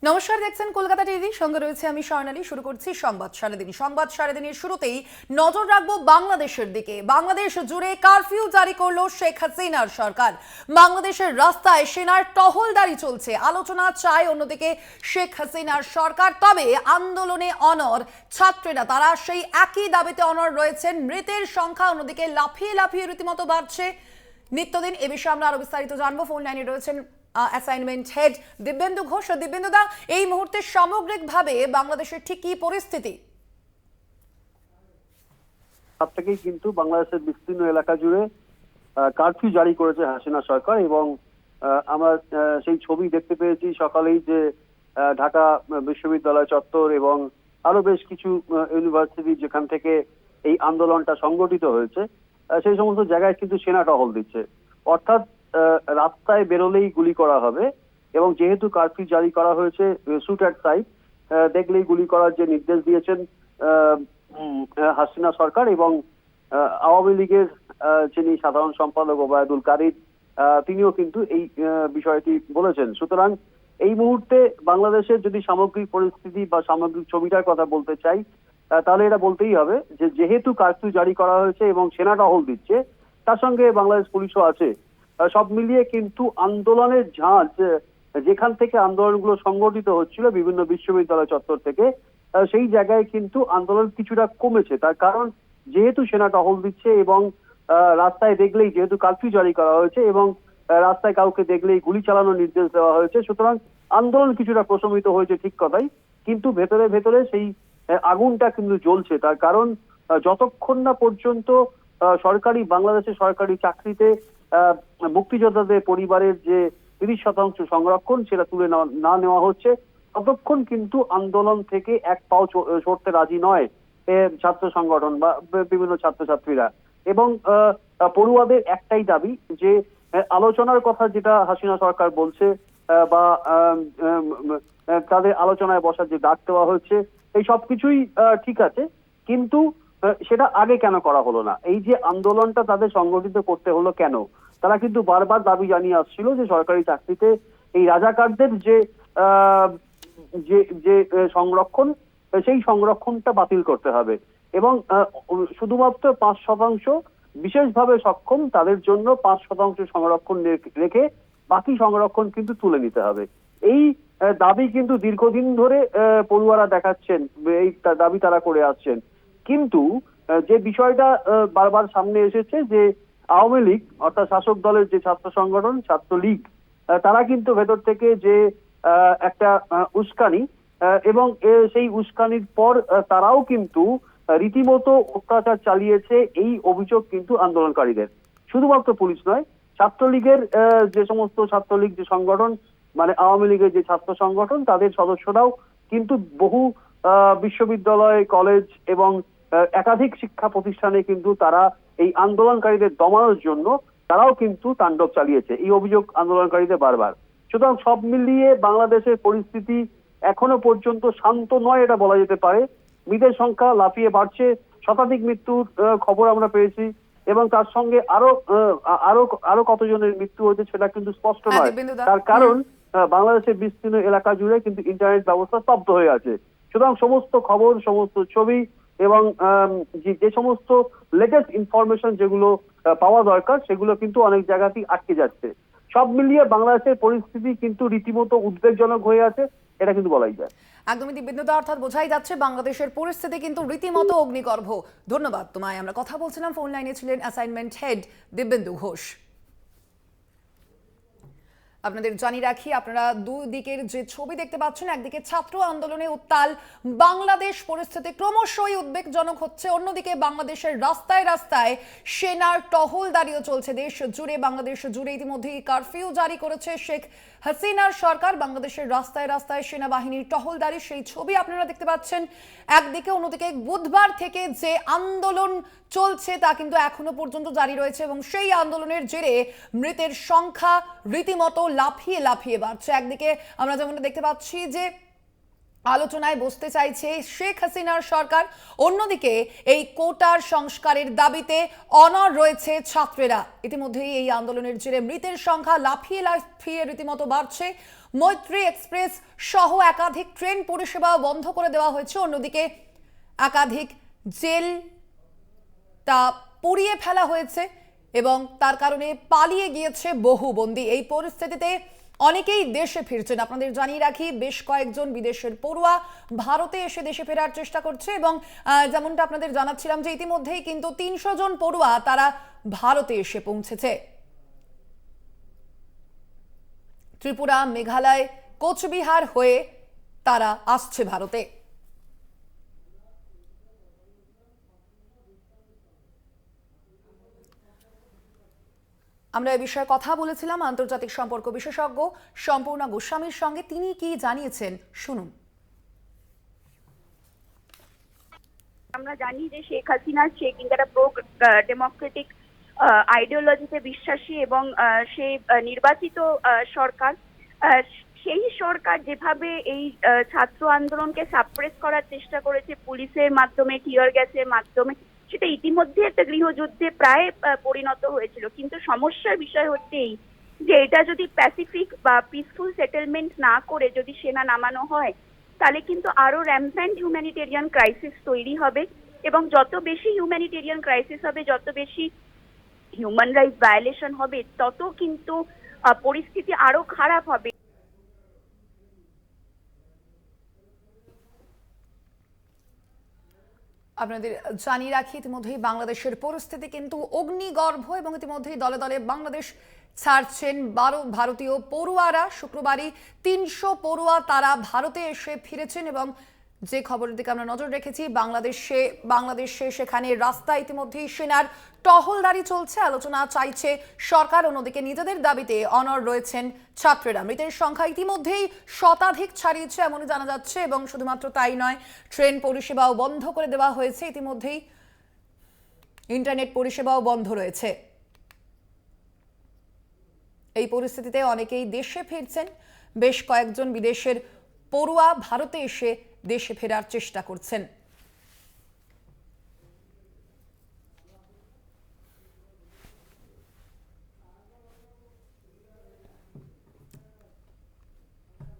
নমস্কার, দেখছেন কলকাতা টিভি। সঙ্গে রয়েছে আমি স্বর্ণালী। শুরু করছি সংবাদ সারাদিন। সংবাদ সারাদিনের শুরুতেই নজর রাখবো বাংলাদেশের দিকে। বাংলাদেশ জুড়ে কারফিউ জারি করলো শেখ হাসিনার সরকার। বাংলাদেশের রাস্তায় সেনার টহলদারি চলছে। আলোচনা চায় অন্যদিকে শেখ হাসিনার সরকার। তবে আন্দোলনে অনড় ছাত্রীরা, তারা সেই একই দাবিতে অনড় রয়েছেন। মৃতের সংখ্যা অন্যদিকে লাফিয়ে লাফিয়ে রীতিমতো বাড়ছে নিত্যদিন। এ বিষয়ে আমরা আরো বিস্তারিত জানবো। ফোন লাইনে রয়েছেন অ্যাসাইনমেন্ট হেড দিব্যেন্দু ঘোষ। দিব্যেন্দু দা, এই মুহূর্তে সামগ্রিকভাবে বাংলাদেশের ঠিক কি পরিস্থিতি? তার থেকেই কিন্তু বাংলাদেশের বিস্তীর্ণ এলাকা জুড়ে কারফিউ জারি করেছে হাসিনা সরকার। এবং আমরা সেই ছবি দেখতে পেয়েছি সকালেই, যে ঢাকা বিশ্ববিদ্যালয় চত্বর এবং আরো বেশ কিছু ইউনিভার্সিটি যেখান থেকে এই আন্দোলনটা সংগঠিত হয়েছে, সেই সমস্ত জায়গায় কিন্তু সেনা টহল দিচ্ছে। অর্থাৎ রাস্তায় বেরোলেই গুলি করা হবে। এবং যেহেতু কারফিউ জারি করা হয়েছে, শুট অ্যাট সাইট, দেখলেই গুলি করার যে নির্দেশ দিয়েছেন হাসিনা সরকার। এবং আওয়ামী লীগের যিনি সাধারণ সম্পাদক ওবায়দুল কাদের, তিনিও কিন্তু এই বিষয়টি বলেছেন। সুতরাং এই মুহূর্তে বাংলাদেশের যদি সামগ্রিক পরিস্থিতি বা সামগ্রিক ছবিটার কথা বলতে চাই, তাহলে এটা বলতেই হবে যে যেহেতু কারফিউ জারি করা হয়েছে এবং সেনা টহল দিচ্ছে, তার সঙ্গে বাংলাদেশ পুলিশও আছে, সব মিলিয়ে কিন্তু আন্দোলনের ঝাঁজ যেখান থেকে আন্দোলনগুলো সংগঠিত হচ্ছিল বিভিন্ন বিশ্ববিদ্যালয় চত্বর থেকে, সেই জায়গায় কিন্তু আন্দোলন কিছুটা কমেছে। তার কারণ যেহেতু সেনা টহল দিচ্ছে এবং রাস্তায় দেখলেই, যেহেতু কারফিউ জারি করা হয়েছে এবং রাস্তায় কাউকে দেখলেই গুলি চালানোর নির্দেশ দেওয়া হয়েছে, সুতরাং আন্দোলন কিছুটা প্রশমিত হয়েছে, ঠিক কথাই। কিন্তু ভেতরে ভেতরে সেই আগুনটা কিন্তু জ্বলছে। তার কারণ যতক্ষণ না পর্যন্ত বাংলাদেশের সরকারি চাকরিতে মুক্তিযোদ্ধাদের পরিবারের যে 30% সংরক্ষণ সেটা তুলে না নেওয়া হচ্ছে, ততক্ষণ কিন্তু আন্দোলন থেকে এক পাও সরতে রাজি নয় ছাত্র সংগঠন বা বিভিন্ন ছাত্রছাত্রীরা। এবং পড়ুয়াদের একটাই দাবি যে আলোচনার কথা যেটা হাসিনা সরকার বলছে, বা তাদের আলোচনায় বসার যে ডাক দেওয়া হয়েছে, এই সবকিছুই ঠিক আছে, কিন্তু সেটা আগে কেন করা হলো না? এই যে আন্দোলনটা তাদের সংগঠিত করতে হলো কেন? তারা কিন্তু বারবার দাবি জানিয়ে আসছিল যে সরকারি চাকরিতে এই রাজাকারদের যে যে যে সংরক্ষণ, সেই সংরক্ষণটা বাতিল করতে হবে। এবং শুধুমাত্র 5% বিশেষভাবে সক্ষম তাদের জন্য 5% সংরক্ষণ রেখে বাকি সংরক্ষণ কিন্তু তুলে নিতে হবে। এই দাবি কিন্তু দীর্ঘদিন ধরে পড়ুয়ারা দেখাচ্ছেন, এই দাবি তারা করে আসছেন। কিন্তু যে বিষয়টা বারবার সামনে এসেছে, যে আওয়ামী লীগ অর্থাৎ শাসক দলের যে ছাত্র সংগঠন ছাত্রলীগ, তারা কিন্তু ভেতর থেকে যে একটা উস্কানি, এবং সেই উস্কানির পর তারাও কিন্তু রীতিমতো অত্যাচার চালিয়েছে, এই অভিযোগ কিন্তু আন্দোলনকারীদের। শুধুমাত্র পুলিশ নয়, ছাত্রলীগের যে সমস্ত ছাত্রলীগ যে সংগঠন, মানে আওয়ামী লীগের যে ছাত্র সংগঠন, তাদের সদস্যরাও কিন্তু বহু বিশ্ববিদ্যালয়, কলেজ এবং একাধিক শিক্ষা প্রতিষ্ঠানে কিন্তু তারা এই আন্দোলনকারীদের দমানোর জন্য তারাও কিন্তু তাণ্ডব চালিয়েছে, এই অভিযোগ আন্দোলনকারীদের বারবার। সুতরাং সব মিলিয়ে বাংলাদেশের পরিস্থিতি এখনো পর্যন্ত শান্ত নয়, এটা বলা যেতে পারে। মৃতের সংখ্যা লাফিয়ে বাড়ছে, শতাধিক মৃত্যুর খবর আমরা পেয়েছি, এবং তার সঙ্গে আরো আরো আরো কতজনের মৃত্যু হয়েছে সেটা কিন্তু স্পষ্ট নয়। তার কারণ বাংলাদেশের বিস্তীর্ণ এলাকা জুড়ে কিন্তু ইন্টারনেট ব্যবস্থা স্তব্ধ হয়ে আছে। সুতরাং সমস্ত খবর, সমস্ত ছবি এবং যে সমস্ত লেটেস্ট ইনফরমেশন যেগুলো পাওয়া দরকার, সেগুলো কিন্তু অনেক জায়গাতেই আটকে যাচ্ছে। সব মিলিয়ে বাংলাদেশের পরিস্থিতি কিন্তু রীতিমতো উদ্বেগজনক হয়ে আছে, এটা কিন্তু বলাই যায়। একদমই দিব্যেন্দুদা, অর্থাৎ বোঝাই যাচ্ছে বাংলাদেশের পরিস্থিতি কিন্তু রীতিমতো অগ্নিগর্ভ। ধন্যবাদ তোমায়। আমরা কথা বলছিলাম, ফোন লাইনে ছিলেন অ্যাসাইনমেন্ট হেড দিব্যেন্দু ঘোষ। আপনাদের জানিয়ে রাখি, আপনারা দুই দিকের যে ছবি দেখতে পাচ্ছেন, একদিকে ছাত্র আন্দোলনে উত্তাল বাংলাদেশ, পরিস্থিতি ক্রমশই উদ্বেগজনক হচ্ছে। অন্যদিকে বাংলাদেশের রাস্তায় রাস্তায় সেনার টহলদারিও চলছে দেশ জুড়ে। বাংলাদেশ জুড়ে ইতিমধ্যেই কারফিউ জারি করেছে শেখ হাসিনার সরকার। বাংলাদেশের রাস্তায় রাস্তায় সেনাবাহিনীর টহলদারি, সেই ছবি আপনারা দেখতে পাচ্ছেন একদিকে। অন্যদিকে বুধবার থেকে যে আন্দোলন চলছে তা কিন্তু এখনো পর্যন্ত জারি রয়েছে, এবং সেই আন্দোলনের জেরে মৃতের সংখ্যা রীতিমতো লাফিয়ে লাফিয়ে বাড়ছে। একদিকে আমরা যেমনটা দেখতে পাচ্ছি যে আলোচনায় বসতে চাইছে শেখ হাসিনার সরকার, অন্যদিকে এই কোটার সংস্কারের দাবিতে অনড় রয়েছে ছাত্রেরা। ইতিমধ্যেই এই আন্দোলনের জেরে মৃতের সংখ্যা লাফিয়ে লাফিয়ে রীতিমতো বাড়ছে। মৈত্রী এক্সপ্রেস সহ একাধিক ট্রেন পরিষেবা বন্ধ করে দেওয়া হয়েছে। অন্যদিকে একাধিক জেল তা পুড়িয়ে ফেলা হয়েছে এবং তার কারণে পালিয়ে গিয়েছে বহু বন্দী। এই পরিস্থিতিতে অনেকেই দেশে ফিরছেন। আপনাদের জানিয়ে রাখি, বেশ কয়েকজন বিদেশের পড়ুয়া ভারতে এসে দেশে ফেরার চেষ্টা করছে এবং যেমনটা আপনাদের জানাচ্ছিলাম যে ইতিমধ্যেই কিন্তু ৩০০ জন পড়ুয়া তারা ভারতে এসে পৌঁছেছে। ত্রিপুরা, মেঘালয়, কোচবিহার হয়ে তারা আসছে ভারতে। আমরা এই বিষয়ে কথা বলেছিলাম আন্তর্জাতিক সম্পর্ক বিশেষজ্ঞ সম্পূর্ণা গোস্বামীর সঙ্গে। তিনি কি জানিয়েছেন শুনুন। আমরা জানি যে শেখ হাসিনা কিন্তু একটা প্রো ডেমোক্রেটিক আইডিওলজিতে বিশ্বাসী এবং সে নির্বাচিত সরকার। সেই সরকার যেভাবে এই ছাত্র আন্দোলনকে সাপ্রেস করার চেষ্টা করেছে পুলিশের মাধ্যমে, টিয়ার গ্যাসের মাধ্যমে, সেটা ইতিমধ্যে একটা গৃহযুদ্ধে প্রায় পরিণত হয়েছিল। কিন্তু সমস্যার বিষয় হচ্ছে এই যে এটা যদি প্যাসিফিক বা পিসফুল সেটেলমেন্ট না করে যদি সেনা নামানো হয়, তাহলে কিন্তু আরো র্যাম্প্যান্ট হিউম্যানিটেরিয়ান ক্রাইসিস তৈরি হবে এবং যত বেশি হিউম্যানিটেরিয়ান ক্রাইসিস হবে, যত বেশি হিউম্যান রাইটস ভায়োলেশন হবে, তত কিন্তু পরিস্থিতি আরো খারাপ হবে। আপনাদের জানিয়ে রাখি, ইতিমধ্যেই বাংলাদেশের পরিস্থিতি কিন্তু অগ্নিগর্ভ এবং ইতিমধ্যেই দলে দলে বাংলাদেশ ছাড়ছেন ভারতীয় পড়ুয়ারা। শুক্রবারই ৩০০ পড়ুয়া তারা ভারতে এসে ফিরেছেন এবং যে খবরের দিকে আমরা নজর রেখেছি, বাংলাদেশে সেখানে রাস্তায় ইতিমধ্যেই সেনার টহলদারি চলছে। আলোচনা চাইছে সরকার, অন্যদিকে নিজেদের দাবিতে অনড় রয়েছেন ছাত্রেরা। মৃতের সংখ্যা ইতিমধ্যেই শতাধিক ছাড়িয়েছে এমনই জানা যাচ্ছে এবং শুধুমাত্র তাই নয়, ট্রেন পরিষেবাও বন্ধ করে দেওয়া হয়েছে। ইতিমধ্যেই ইন্টারনেট পরিষেবাও বন্ধ রয়েছে। এই পরিস্থিতিতে অনেকেই দেশে ফিরছেন। বেশ কয়েকজন বিদেশের পড়ুয়া ভারতে এসে দেশে ফেরার চেষ্টা করছেন।